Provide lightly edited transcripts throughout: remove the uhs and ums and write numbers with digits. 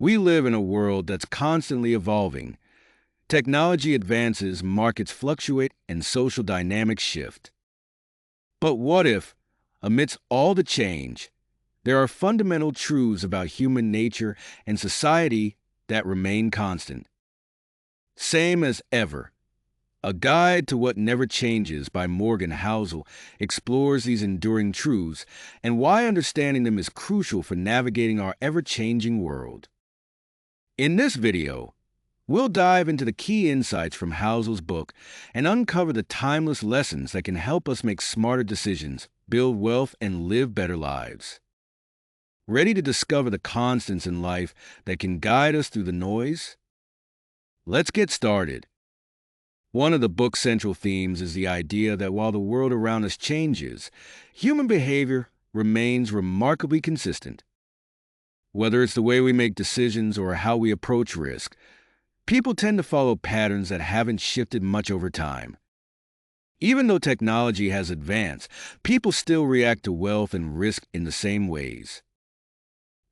We live in a world that's constantly evolving. Technology advances, markets fluctuate, and social dynamics shift. But what if, amidst all the change, there are fundamental truths about human nature and society that remain constant? Same as ever. A Guide to What Never Changes by Morgan Housel explores these enduring truths and why understanding them is crucial for navigating our ever-changing world. In this video, we'll dive into the key insights from Housel's book and uncover the timeless lessons that can help us make smarter decisions, build wealth, and live better lives. Ready to discover the constants in life that can guide us through the noise? Let's get started. One of the book's central themes is the idea that while the world around us changes, human behavior remains remarkably consistent. Whether it's the way we make decisions or how we approach risk, people tend to follow patterns that haven't shifted much over time. Even though technology has advanced, people still react to wealth and risk in the same ways.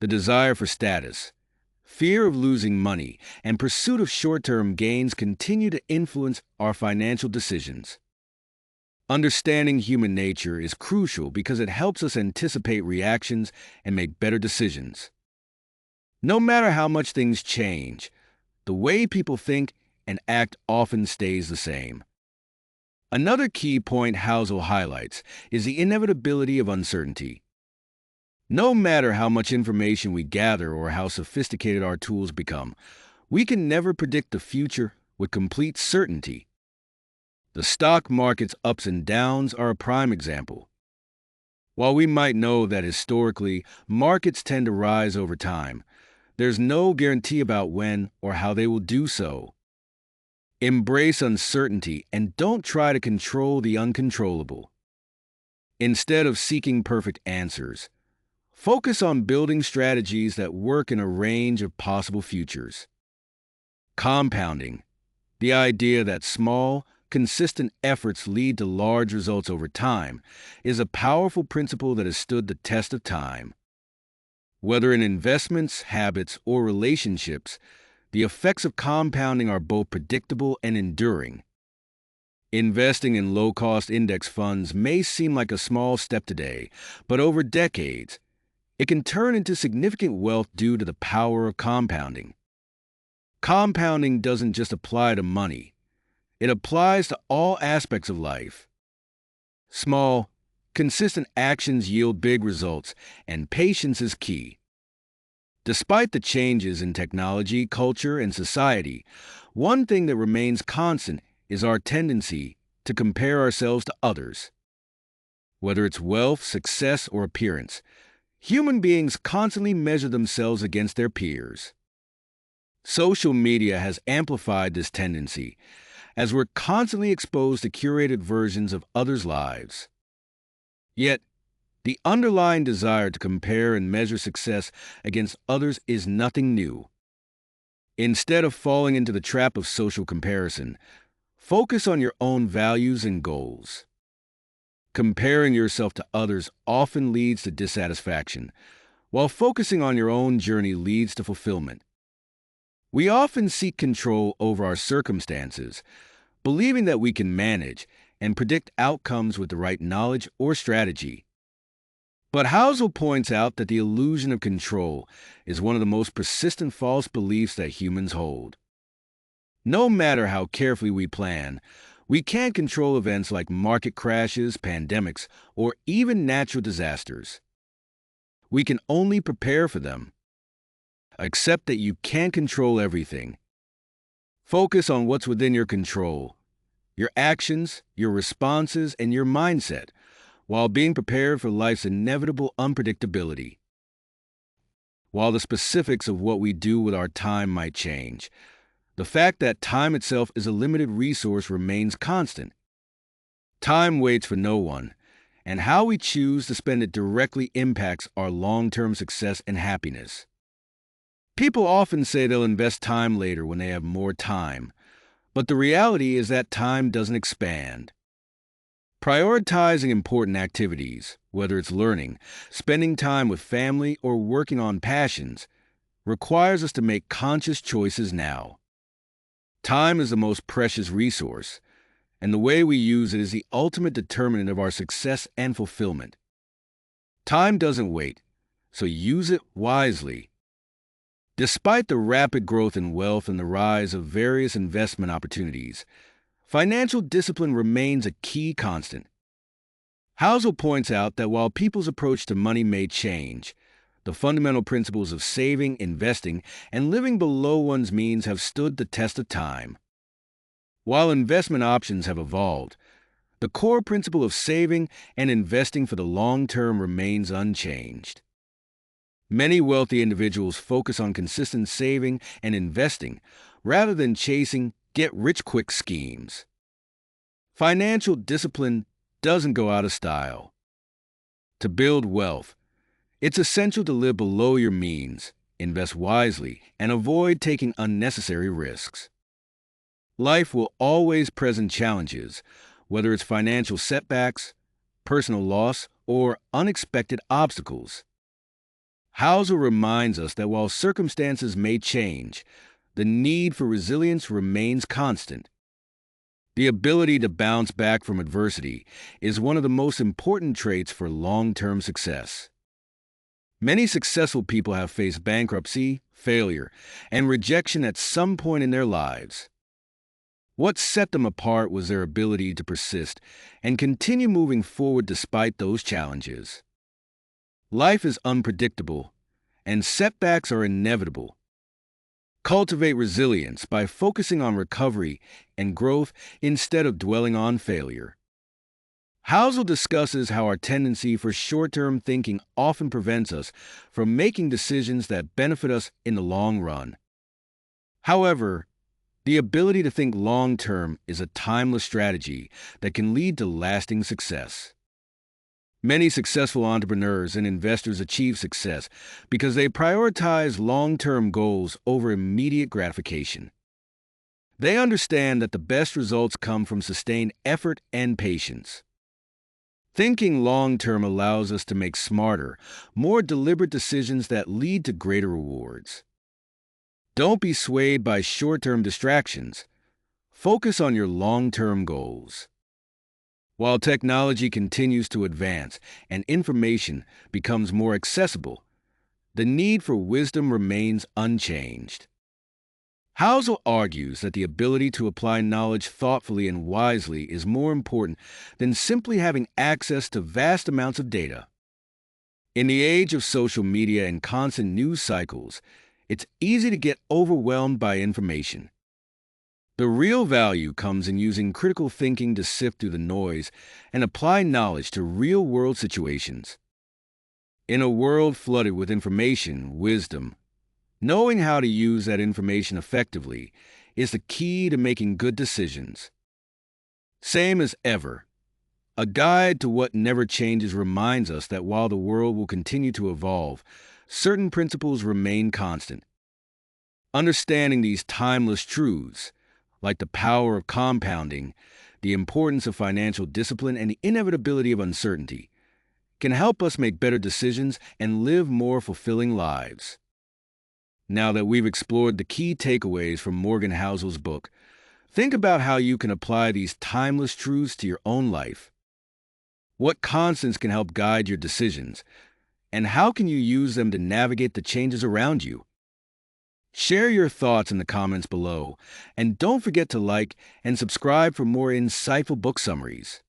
The desire for status, fear of losing money, and pursuit of short-term gains continue to influence our financial decisions. Understanding human nature is crucial because it helps us anticipate reactions and make better decisions. No matter how much things change, the way people think and act often stays the same. Another key point Housel highlights is the inevitability of uncertainty. No matter how much information we gather or how sophisticated our tools become, we can never predict the future with complete certainty. The stock market's ups and downs are a prime example. While we might know that historically markets tend to rise over time, there's no guarantee about when or how they will do so. Embrace uncertainty and don't try to control the uncontrollable. Instead of seeking perfect answers, focus on building strategies that work in a range of possible futures. Compounding, the idea that small, consistent efforts lead to large results over time, is a powerful principle that has stood the test of time. Whether in investments, habits, or relationships, the effects of compounding are both predictable and enduring. Investing in low-cost index funds may seem like a small step today, but over decades, it can turn into significant wealth due to the power of compounding. Compounding doesn't just apply to money. It applies to all aspects of life. Small, consistent actions yield big results, and patience is key. Despite the changes in technology, culture, and society, one thing that remains constant is our tendency to compare ourselves to others. Whether it's wealth, success, or appearance, human beings constantly measure themselves against their peers. Social media has amplified this tendency, as we're constantly exposed to curated versions of others' lives. Yet, the underlying desire to compare and measure success against others is nothing new. Instead of falling into the trap of social comparison, focus on your own values and goals. Comparing yourself to others often leads to dissatisfaction, while focusing on your own journey leads to fulfillment. We often seek control over our circumstances, believing that we can manage and predict outcomes with the right knowledge or strategy. But Housel points out that the illusion of control is one of the most persistent false beliefs that humans hold. No matter how carefully we plan, we can't control events like market crashes, pandemics, or even natural disasters. We can only prepare for them. Accept that you can't control everything. Focus on what's within your control, your actions, your responses, and your mindset, while being prepared for life's inevitable unpredictability. While the specifics of what we do with our time might change, the fact that time itself is a limited resource remains constant. Time waits for no one, and how we choose to spend it directly impacts our long-term success and happiness. People often say they'll invest time later when they have more time, but the reality is that time doesn't expand. Prioritizing important activities, whether it's learning, spending time with family, or working on passions, requires us to make conscious choices now. Time is the most precious resource, and the way we use it is the ultimate determinant of our success and fulfillment. Time doesn't wait, so use it wisely. Despite the rapid growth in wealth and the rise of various investment opportunities, financial discipline remains a key constant. Housel points out that while people's approach to money may change, the fundamental principles of saving, investing, and living below one's means have stood the test of time. While investment options have evolved, the core principle of saving and investing for the long term remains unchanged. Many wealthy individuals focus on consistent saving and investing rather than chasing get-rich-quick schemes. Financial discipline doesn't go out of style. To build wealth, it's essential to live below your means, invest wisely, and avoid taking unnecessary risks. Life will always present challenges, whether it's financial setbacks, personal loss, or unexpected obstacles. Housel reminds us that while circumstances may change, the need for resilience remains constant. The ability to bounce back from adversity is one of the most important traits for long-term success. Many successful people have faced bankruptcy, failure, and rejection at some point in their lives. What set them apart was their ability to persist and continue moving forward despite those challenges. Life is unpredictable, and setbacks are inevitable. Cultivate resilience by focusing on recovery and growth instead of dwelling on failure. Housel discusses how our tendency for short-term thinking often prevents us from making decisions that benefit us in the long run. However, the ability to think long-term is a timeless strategy that can lead to lasting success. Many successful entrepreneurs and investors achieve success because they prioritize long-term goals over immediate gratification. They understand that the best results come from sustained effort and patience. Thinking long-term allows us to make smarter, more deliberate decisions that lead to greater rewards. Don't be swayed by short-term distractions. Focus on your long-term goals. While technology continues to advance and information becomes more accessible, the need for wisdom remains unchanged. Housel argues that the ability to apply knowledge thoughtfully and wisely is more important than simply having access to vast amounts of data. In the age of social media and constant news cycles, it's easy to get overwhelmed by information. The real value comes in using critical thinking to sift through the noise and apply knowledge to real-world situations. In a world flooded with wisdom, knowing how to use that information effectively is the key to making good decisions. Same as ever, a guide to what never changes reminds us that while the world will continue to evolve, certain principles remain constant. Understanding these timeless truths, like the power of compounding, the importance of financial discipline, and the inevitability of uncertainty, can help us make better decisions and live more fulfilling lives. Now that we've explored the key takeaways from Morgan Housel's book, think about how you can apply these timeless truths to your own life. What constants can help guide your decisions, and how can you use them to navigate the changes around you? Share your thoughts in the comments below, and don't forget to like and subscribe for more insightful book summaries.